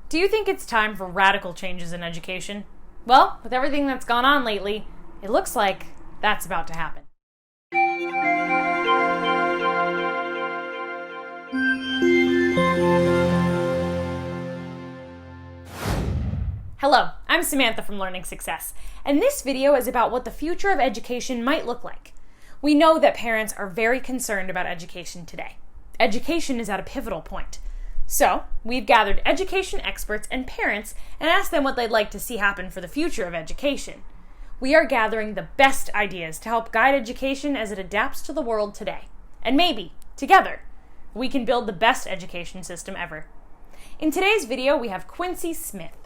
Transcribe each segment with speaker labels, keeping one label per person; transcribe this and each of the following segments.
Speaker 1: Do you think it's time for radical changes in education? Well, with everything that's gone on lately, it looks like that's about to happen. Hello, I'm Samantha from Learning Success, and this video is about what the future of education might look like. We know that parents are very concerned about education today. Education is at a pivotal point. So, we've gathered education experts and parents and asked them what they'd like to see happen for the future of education. We are gathering the best ideas to help guide education as it adapts to the world today. And maybe, together, we can build the best education system ever. In today's video, we have Quincy Smith.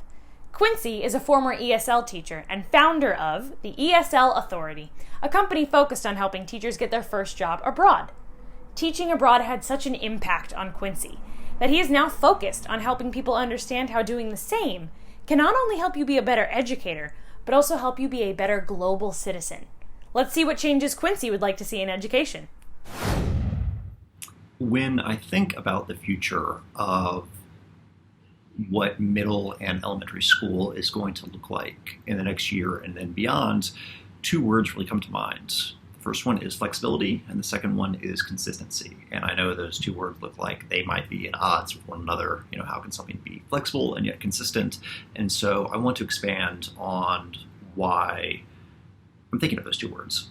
Speaker 1: Quincy is a former ESL teacher and founder of the ESL Authority, a company focused on helping teachers get their first job abroad. Teaching abroad had such an impact on Quincy that he is now focused on helping people understand how doing the same can not only help you be a better educator, but also help you be a better global citizen. Let's see what changes Quincy would like to see in education.
Speaker 2: When I think about the future of what middle and elementary school is going to look like in the next year and then beyond, two words really come to mind. The first one is flexibility, and the second one is consistency. And I know those two words look like they might be at odds with one another. You know, how can something be flexible and yet consistent? And so I want to expand on why I'm thinking of those two words.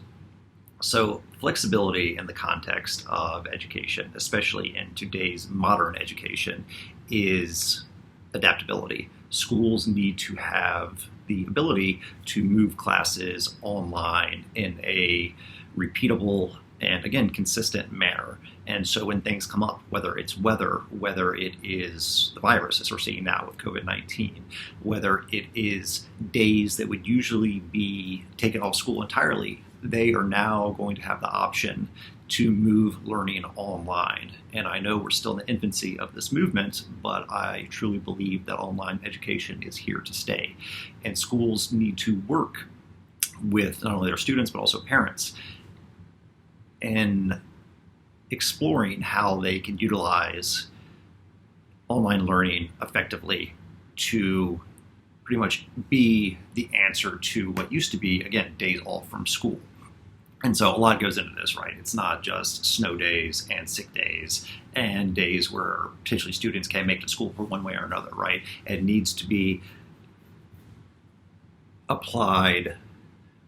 Speaker 2: So flexibility in the context of education, especially in today's modern education, is adaptability. Schools need to have the ability to move classes online in a repeatable and, again, consistent manner. And so when things come up, whether it's weather, whether it is the virus, as we're seeing now with COVID-19, whether it is days that would usually be taken off school entirely, they are now going to have the option to move learning online. And I know we're still in the infancy of this movement, but I truly believe that online education is here to stay. And schools need to work with not only their students, but also parents in exploring how they can utilize online learning effectively to pretty much be the answer to what used to be, again, days off from school. And so a lot goes into this, right? It's not just snow days and sick days and days where potentially students can't make it to school for one way or another, right? It needs to be applied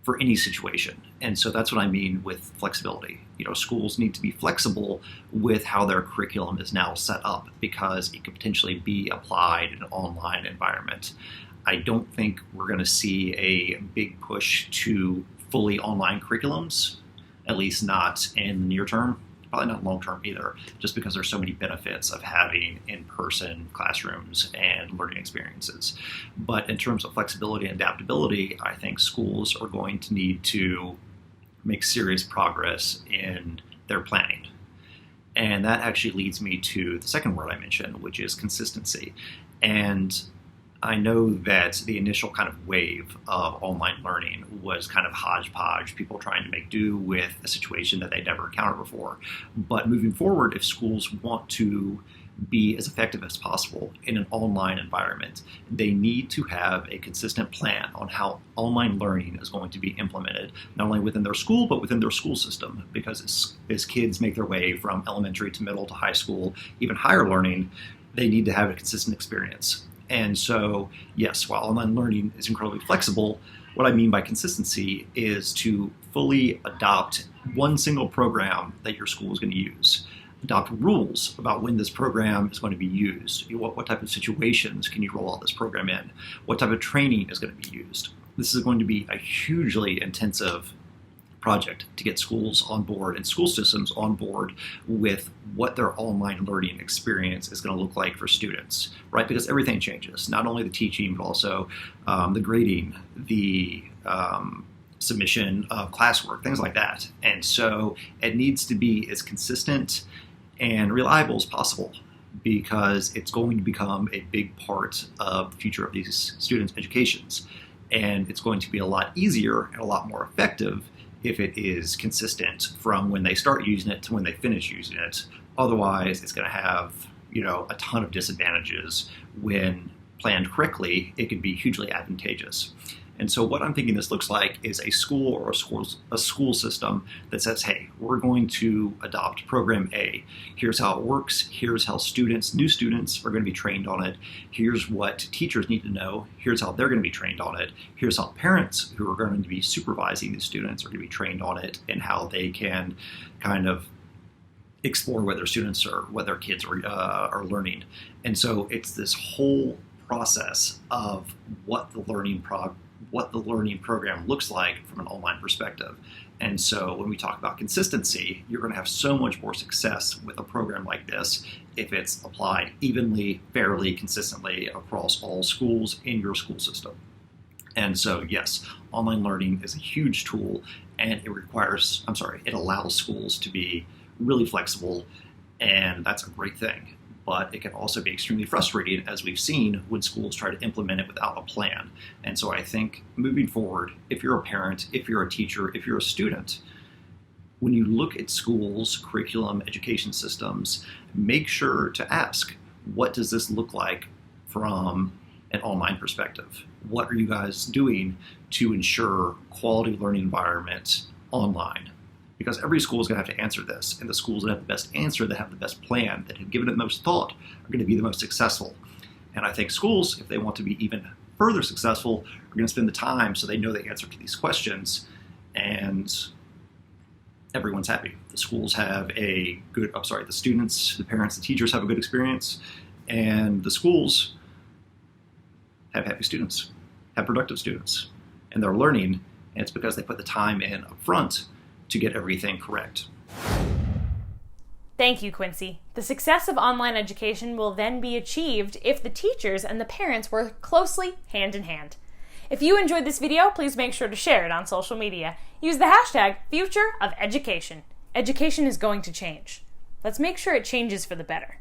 Speaker 2: for any situation. And so that's what I mean with flexibility. You know, schools need to be flexible with how their curriculum is now set up because it could potentially be applied in an online environment. I don't think we're going to see a big push to fully online curriculums, at least not in the near term, probably not long term either, just because there's so many benefits of having in-person classrooms and learning experiences. But in terms of flexibility and adaptability, I think schools are going to need to make serious progress in their planning. And that actually leads me to the second word I mentioned, which is consistency. And I know that the initial kind of wave of online learning was kind of hodgepodge, people trying to make do with a situation that they'd never encountered before. But moving forward, if schools want to be as effective as possible in an online environment, they need to have a consistent plan on how online learning is going to be implemented, not only within their school, but within their school system. Because as kids make their way from elementary to middle to high school, even higher learning, they need to have a consistent experience. And so, yes, while online learning is incredibly flexible, what I mean by consistency is to fully adopt one single program that your school is going to use. Adopt rules about when this program is going to be used. What type of situations can you roll out this program in? What type of training is going to be used? This is going to be a hugely intensive project to get schools on board and school systems on board with what their online learning experience is going to look like for students, right? Because everything changes, not only the teaching, but also the grading, the submission of classwork, things like that. And so it needs to be as consistent and reliable as possible because it's going to become a big part of the future of these students' educations. And it's going to be a lot easier and a lot more effective if it is consistent from when they start using it to when they finish using it. Otherwise, it's going to have, a ton of disadvantages when planned correctly, it could be hugely advantageous. And so what I'm thinking this looks like is a school or a school system that says, hey, we're going to adopt program A. Here's how it works. Here's how new students are going to be trained on it. Here's what teachers need to know. Here's how they're going to be trained on it. Here's how parents who are going to be supervising these students are going to be trained on it, and how they can kind of explore what their students or what their kids are learning. And so it's this whole process of what the learning program looks like from an online perspective. And so when we talk about consistency, you're going to have so much more success with a program like this if it's applied evenly, fairly, consistently across all schools in your school system. And so yes, online learning is a huge tool, and it allows schools to be really flexible, and that's a great thing. But it can also be extremely frustrating, as we've seen, when schools try to implement it without a plan. And so I think moving forward, if you're a parent, if you're a teacher, if you're a student, when you look at schools, curriculum, education systems, make sure to ask, what does this look like from an online perspective? What are you guys doing to ensure quality learning environment online? Because every school is going to have to answer this, and the schools that have the best answer, that have the best plan, that have given it the most thought, are going to be the most successful. And I think schools, if they want to be even further successful, are going to spend the time so they know the answer to these questions, and everyone's happy. The schools have the students, the parents, the teachers have a good experience, and the schools have happy students, have productive students, and they're learning, and it's because they put the time in up front to get everything correct.
Speaker 1: Thank you, Quincy. The success of online education will then be achieved if the teachers and the parents work closely hand in hand. If you enjoyed this video, please make sure to share it on social media. Use the hashtag #FutureOfEducation. Education is going to change. Let's make sure it changes for the better.